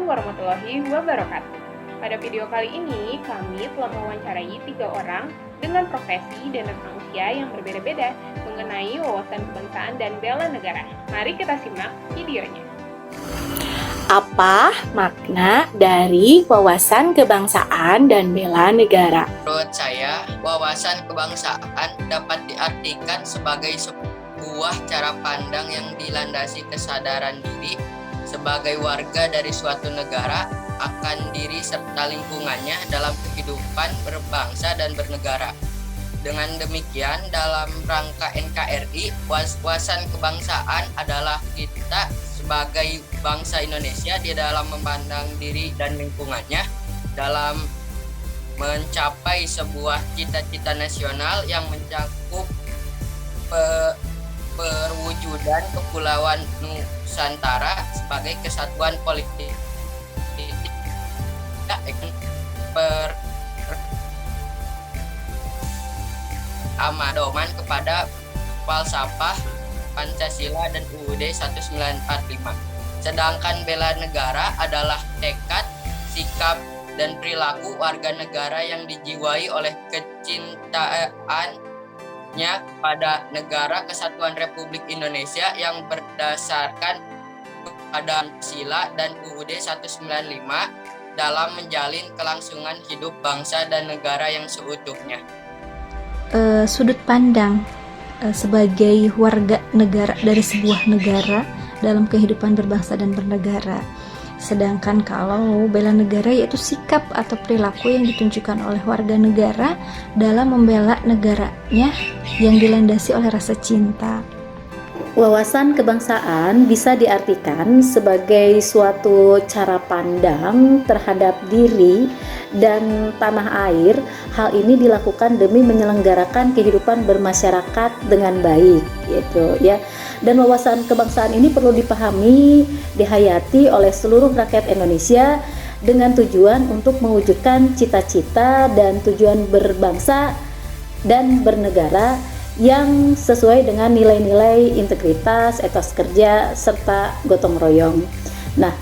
warahmatullahi wabarakatuh. Pada video kali ini, kami telah mewawancarai 3 orang dengan profesi dan rentang usia yang berbeda-beda mengenai wawasan kebangsaan dan bela negara. Mari kita simak videonya. Apa makna dari wawasan kebangsaan dan bela negara? Menurut saya, wawasan kebangsaan dapat diartikan sebagai sebuah cara pandang yang dilandasi kesadaran diri sebagai warga dari suatu negara akan diri serta lingkungannya dalam kehidupan berbangsa dan bernegara. Dengan demikian, dalam rangka NKRI, wawasan kebangsaan adalah kita sebagai bangsa Indonesia di dalam memandang diri dan lingkungannya dalam mencapai sebuah cita-cita nasional yang mencakup perwujudan Kepulauan Nusantara sebagai kesatuan politik, amadoman kepada falsafah Pancasila dan UUD 1945. Sedangkan bela negara adalah tekad, sikap, dan perilaku warga negara yang dijiwai oleh kecintaannya pada negara Kesatuan Republik Indonesia yang berdasarkan pada Pancasila dan UUD 195 dalam menjalin kelangsungan hidup bangsa dan negara yang seutuhnya. Sudut pandang sebagai warga negara dari sebuah negara dalam kehidupan berbangsa dan bernegara. Sedangkan kalau bela negara yaitu sikap atau perilaku yang ditunjukkan oleh warga negara dalam membela negaranya yang dilandasi oleh rasa cinta. Wawasan kebangsaan bisa diartikan sebagai suatu cara pandang terhadap diri dan tanah air. Hal ini dilakukan demi menyelenggarakan kehidupan bermasyarakat dengan baik, gitu ya. Dan wawasan kebangsaan ini perlu dipahami, dihayati oleh seluruh rakyat Indonesia dengan tujuan untuk mewujudkan cita-cita dan tujuan berbangsa dan bernegara yang sesuai dengan nilai-nilai integritas, etos kerja, serta gotong royong. Nah,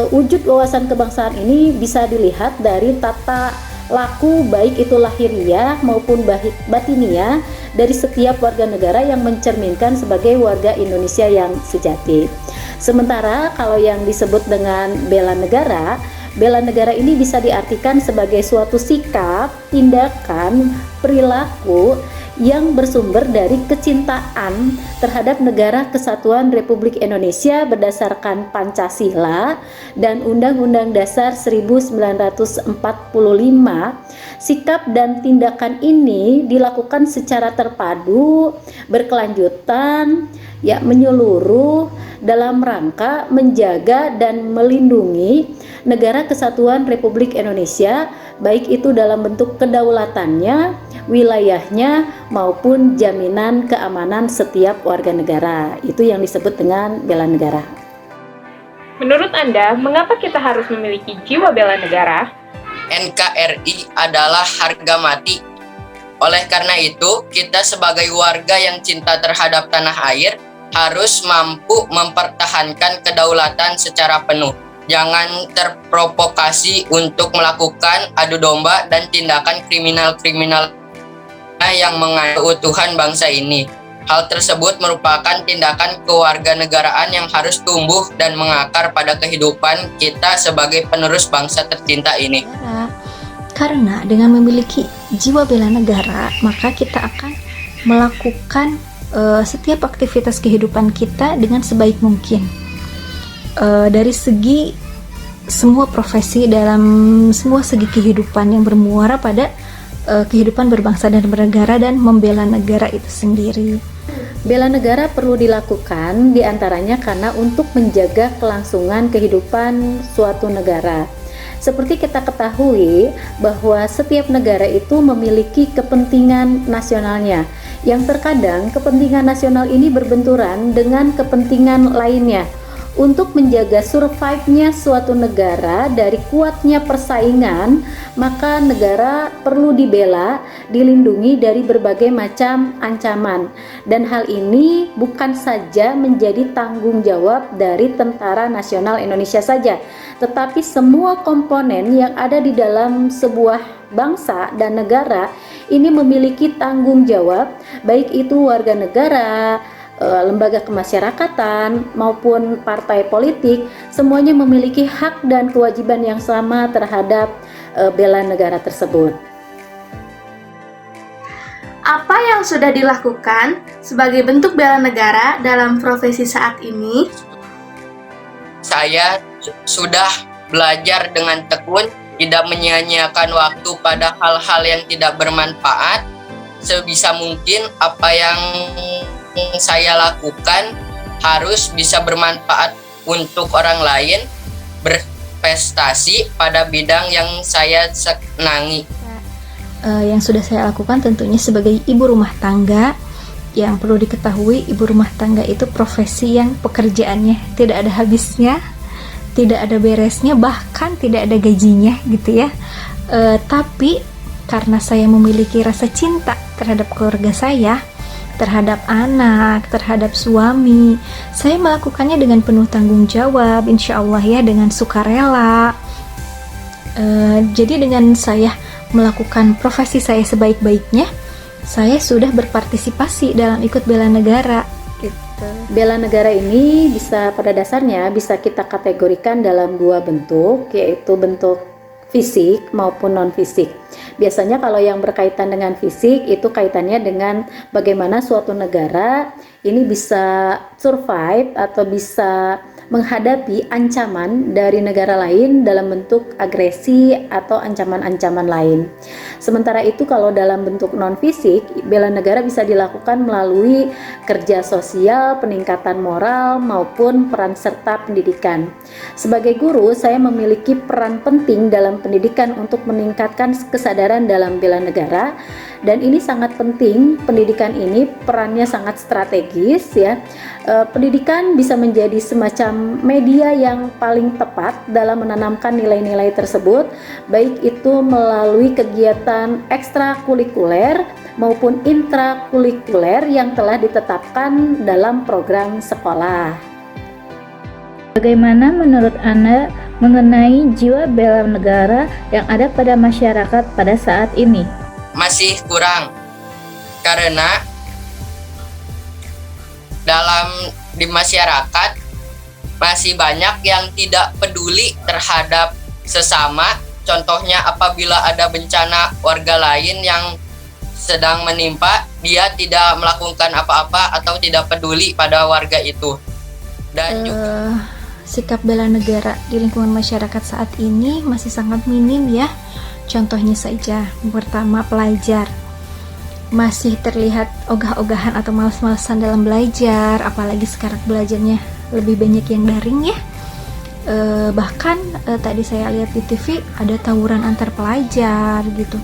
wujud wawasan kebangsaan ini bisa dilihat dari tata laku baik itu lahiriah maupun batiniah dari setiap warga negara yang mencerminkan sebagai warga Indonesia yang sejati. Sementara kalau yang disebut dengan bela negara ini bisa diartikan sebagai suatu sikap, tindakan, perilaku yang bersumber dari kecintaan terhadap negara Kesatuan Republik Indonesia berdasarkan Pancasila dan Undang-Undang Dasar 1945. Sikap dan tindakan ini dilakukan secara terpadu, berkelanjutan, menyeluruh dalam rangka menjaga dan melindungi negara Kesatuan Republik Indonesia, baik itu dalam bentuk kedaulatannya, wilayahnya, maupun jaminan keamanan setiap warga negara. Itu yang disebut dengan bela negara. Menurut Anda, mengapa kita harus memiliki jiwa bela negara? NKRI adalah harga mati. Oleh karena itu, kita sebagai warga yang cinta terhadap tanah air harus mampu mempertahankan kedaulatan secara penuh. Jangan terprovokasi untuk melakukan adu domba dan tindakan kriminal-kriminal yang mengandung keutuhan bangsa ini. Hal tersebut merupakan tindakan kewarganegaraan yang harus tumbuh dan mengakar pada kehidupan kita sebagai penerus bangsa tercinta ini. Karena dengan memiliki jiwa bela negara, maka kita akan melakukan setiap aktivitas kehidupan kita dengan sebaik mungkin. Dari segi semua profesi dalam semua segi kehidupan yang bermuara pada kehidupan berbangsa dan bernegara dan membela negara itu sendiri. Bela negara perlu dilakukan diantaranya karena untuk menjaga kelangsungan kehidupan suatu negara. Seperti kita ketahui bahwa setiap negara itu memiliki kepentingan nasionalnya, yang terkadang kepentingan nasional ini berbenturan dengan kepentingan lainnya. Untuk menjaga survive-nya suatu negara dari kuatnya persaingan, maka negara perlu dibela, dilindungi dari berbagai macam ancaman. Dan hal ini bukan saja menjadi tanggung jawab dari Tentara Nasional Indonesia saja, tetapi semua komponen yang ada di dalam sebuah bangsa dan negara ini memiliki tanggung jawab, baik itu warga negara, lembaga kemasyarakatan maupun partai politik, semuanya memiliki hak dan kewajiban yang sama terhadap bela negara tersebut. Apa yang sudah dilakukan sebagai bentuk bela negara dalam profesi saat ini? Saya sudah belajar dengan tekun, tidak menyia-nyiakan waktu pada hal-hal yang tidak bermanfaat. Sebisa mungkin apa yang saya lakukan harus bisa bermanfaat untuk orang lain, berprestasi pada bidang yang saya senangi. Yang sudah saya lakukan tentunya sebagai ibu rumah tangga. Yang perlu diketahui, ibu rumah tangga itu profesi yang pekerjaannya tidak ada habisnya, tidak ada beresnya, bahkan tidak ada gajinya gitu ya. Tapi karena saya memiliki rasa cinta terhadap keluarga saya, terhadap anak, terhadap suami, saya melakukannya dengan penuh tanggung jawab, insya Allah ya, dengan sukarela. Jadi dengan saya melakukan profesi saya sebaik-baiknya, saya sudah berpartisipasi dalam ikut bela negara gitu. Bela negara ini pada dasarnya bisa kita kategorikan dalam dua bentuk, yaitu bentuk fisik maupun non-fisik. Biasanya kalau yang berkaitan dengan fisik itu kaitannya dengan bagaimana suatu negara ini bisa survive atau bisa menghadapi ancaman dari negara lain dalam bentuk agresi atau ancaman-ancaman lain. Sementara itu kalau dalam bentuk non-fisik, bela negara bisa dilakukan melalui kerja sosial, peningkatan moral, maupun peran serta pendidikan. Sebagai guru, saya memiliki peran penting dalam pendidikan untuk meningkatkan kesadaran dalam bela negara, dan ini sangat penting. Pendidikan ini perannya sangat strategis ya. Pendidikan bisa menjadi semacam media yang paling tepat dalam menanamkan nilai-nilai tersebut, baik itu melalui kegiatan ekstrakurikuler maupun intrakurikuler yang telah ditetapkan dalam program sekolah. Bagaimana menurut Anda mengenai jiwa bela negara yang ada pada masyarakat pada saat ini? Masih kurang, karena di masyarakat masih banyak yang tidak peduli terhadap sesama. Contohnya apabila ada bencana warga lain yang sedang menimpa, dia tidak melakukan apa-apa atau tidak peduli pada warga itu. Dan juga sikap bela negara di lingkungan masyarakat saat ini masih sangat minim ya. Contohnya saja, pertama pelajar masih terlihat ogah-ogahan atau malas-malasan dalam belajar, apalagi sekarang belajarnya lebih banyak yang daring ya. Bahkan tadi saya lihat di TV ada tawuran antar pelajar gitu.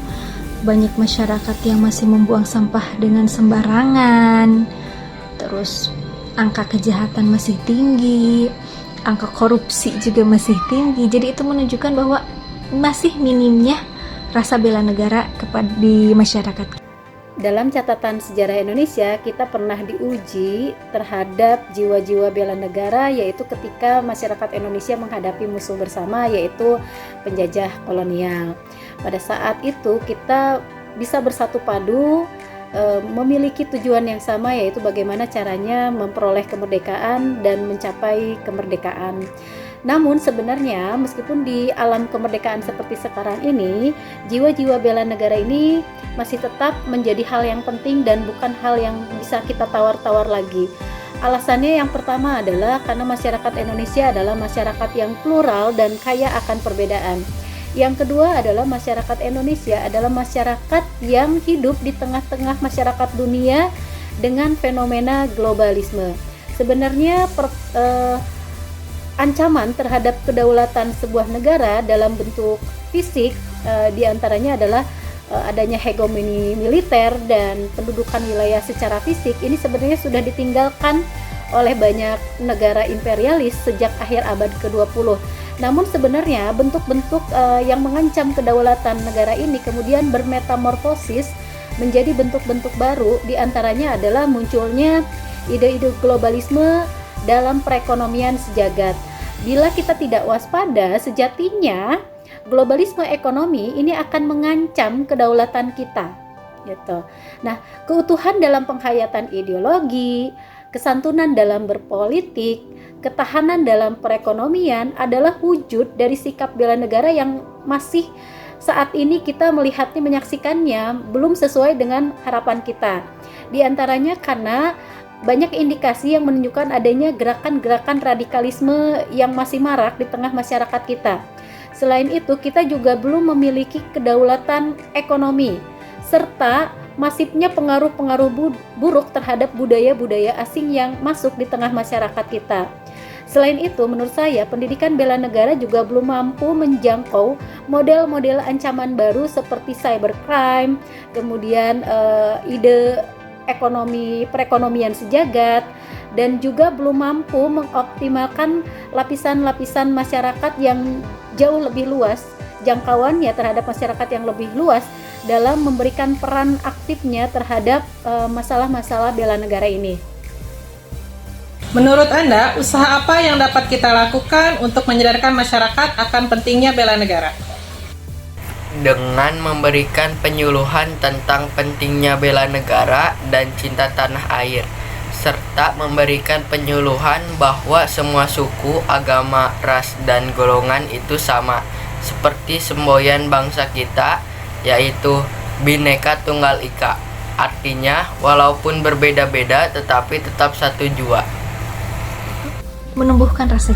Banyak masyarakat yang masih membuang sampah dengan sembarangan. Terus angka kejahatan masih tinggi, angka korupsi juga masih tinggi. Jadi itu menunjukkan bahwa masih minimnya rasa bela negara di masyarakat. Dalam catatan sejarah Indonesia, kita pernah diuji terhadap jiwa-jiwa bela negara, yaitu ketika masyarakat Indonesia menghadapi musuh bersama, yaitu penjajah kolonial. Pada saat itu kita bisa bersatu padu, memiliki tujuan yang sama, yaitu bagaimana caranya memperoleh kemerdekaan dan mencapai kemerdekaan. Namun sebenarnya meskipun di alam kemerdekaan seperti sekarang ini, jiwa-jiwa bela negara ini masih tetap menjadi hal yang penting dan bukan hal yang bisa kita tawar-tawar lagi. Alasannya yang pertama adalah karena masyarakat Indonesia adalah masyarakat yang plural dan kaya akan perbedaan. Yang kedua adalah masyarakat Indonesia adalah masyarakat yang hidup di tengah-tengah masyarakat dunia dengan fenomena globalisme. Sebenarnya ancaman terhadap kedaulatan sebuah negara dalam bentuk fisik diantaranya adalah adanya hegemoni militer dan pendudukan wilayah secara fisik. Ini sebenarnya sudah ditinggalkan oleh banyak negara imperialis sejak akhir abad ke-20. Namun sebenarnya bentuk-bentuk yang mengancam kedaulatan negara ini kemudian bermetamorfosis menjadi bentuk-bentuk baru, diantaranya adalah munculnya ide-ide globalisme dalam perekonomian sejagat. Bila kita tidak waspada, sejatinya globalisme ekonomi ini akan mengancam kedaulatan kita, gitu. Nah, keutuhan dalam penghayatan ideologi, kesantunan dalam berpolitik, ketahanan dalam perekonomian adalah wujud dari sikap bela negara yang masih saat ini kita melihatnya, menyaksikannya belum sesuai dengan harapan kita. Di antaranya karena banyak indikasi yang menunjukkan adanya gerakan-gerakan radikalisme yang masih marak di tengah masyarakat kita. Selain itu, kita juga belum memiliki kedaulatan ekonomi serta masifnya pengaruh-pengaruh buruk terhadap budaya-budaya asing yang masuk di tengah masyarakat kita. Selain itu, menurut saya, pendidikan bela negara juga belum mampu menjangkau model-model ancaman baru seperti cybercrime, kemudian ide ekonomi perekonomian sejagat, dan juga belum mampu mengoptimalkan lapisan-lapisan masyarakat yang jauh lebih luas, jangkauannya terhadap masyarakat yang lebih luas dalam memberikan peran aktifnya terhadap masalah-masalah bela negara ini. Menurut Anda, usaha apa yang dapat kita lakukan untuk menyadarkan masyarakat akan pentingnya bela negara? Dengan memberikan penyuluhan tentang pentingnya bela negara dan cinta tanah air, serta memberikan penyuluhan bahwa semua suku, agama, ras, dan golongan itu sama, seperti semboyan bangsa kita, yaitu Bhinneka Tunggal Ika. Artinya, walaupun berbeda-beda tetapi tetap satu jua. Menumbuhkan rasa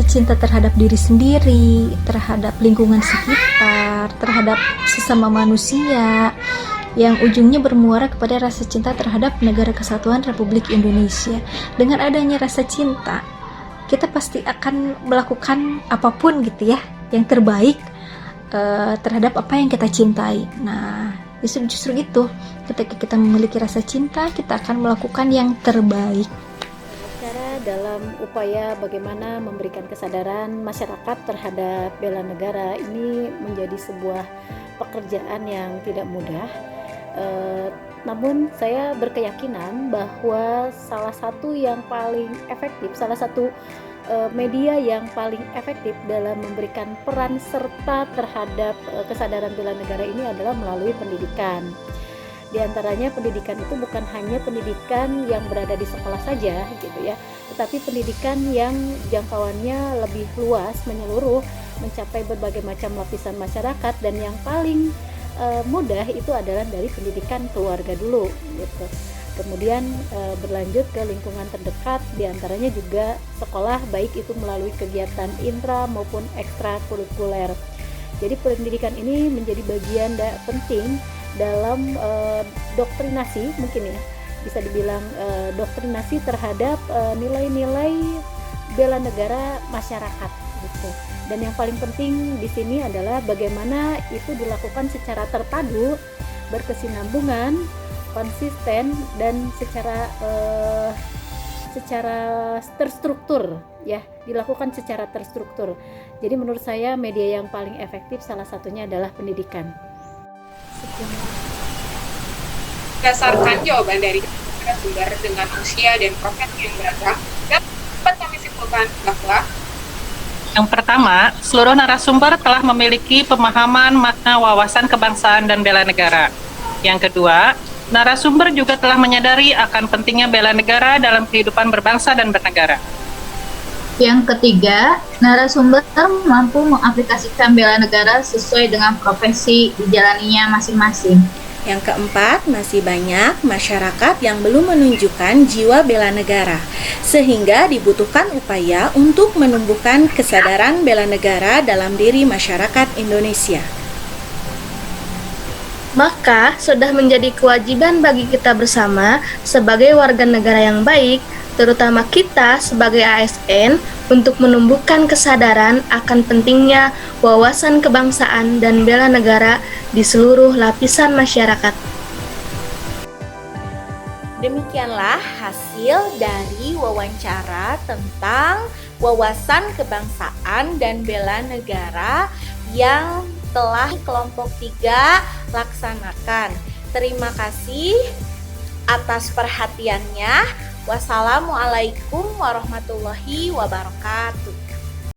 cinta terhadap diri sendiri, terhadap lingkungan sekitar, terhadap sesama manusia, yang ujungnya bermuara kepada rasa cinta terhadap Negara Kesatuan Republik Indonesia. Dengan adanya rasa cinta, kita pasti akan melakukan apapun gitu ya, yang terbaik terhadap apa yang kita cintai. Nah, justru itu, ketika kita memiliki rasa cinta, kita akan melakukan yang terbaik. Dalam upaya bagaimana memberikan kesadaran masyarakat terhadap bela negara ini menjadi sebuah pekerjaan yang tidak mudah. Namun saya berkeyakinan bahwa salah satu yang paling efektif, salah satu media yang paling efektif dalam memberikan peran serta terhadap kesadaran bela negara ini adalah melalui pendidikan. Di antaranya pendidikan itu bukan hanya pendidikan yang berada di sekolah saja gitu ya, tetapi pendidikan yang jangkauannya lebih luas, menyeluruh, mencapai berbagai macam lapisan masyarakat, dan yang paling mudah itu adalah dari pendidikan keluarga dulu gitu. Kemudian berlanjut ke lingkungan terdekat, di antaranya juga sekolah, baik itu melalui kegiatan intra maupun ekstrakurikuler. Jadi pendidikan ini menjadi bagian penting dalam doktrinasi, mungkin ya bisa dibilang doktrinasi terhadap nilai-nilai bela negara masyarakat gitu. Dan yang paling penting di sini adalah bagaimana itu dilakukan secara terpadu, berkesinambungan, konsisten, dan secara terstruktur ya, dilakukan secara terstruktur. Jadi menurut saya media yang paling efektif salah satunya adalah pendidikan. Berdasarkan jawaban dari narasumber dengan usia dan profesi yang beragam, dapat kami simpulkan bahwa Yang pertama, seluruh narasumber telah memiliki pemahaman makna wawasan kebangsaan dan bela negara. Yang kedua, narasumber juga telah menyadari akan pentingnya bela negara dalam kehidupan berbangsa dan bernegara. Yang ketiga, narasumber mampu mengaplikasikan bela negara sesuai dengan profesi dijalaninya masing-masing. Yang keempat, masih banyak masyarakat yang belum menunjukkan jiwa bela negara, sehingga dibutuhkan upaya untuk menumbuhkan kesadaran bela negara dalam diri masyarakat Indonesia. Maka, sudah menjadi kewajiban bagi kita bersama sebagai warga negara yang baik, terutama kita sebagai ASN, untuk menumbuhkan kesadaran akan pentingnya wawasan kebangsaan dan bela negara di seluruh lapisan masyarakat. Demikianlah hasil dari wawancara tentang wawasan kebangsaan dan bela negara yang telah kelompok 3 laksanakan. Terima kasih atas perhatiannya. Wassalamualaikum warahmatullahi wabarakatuh.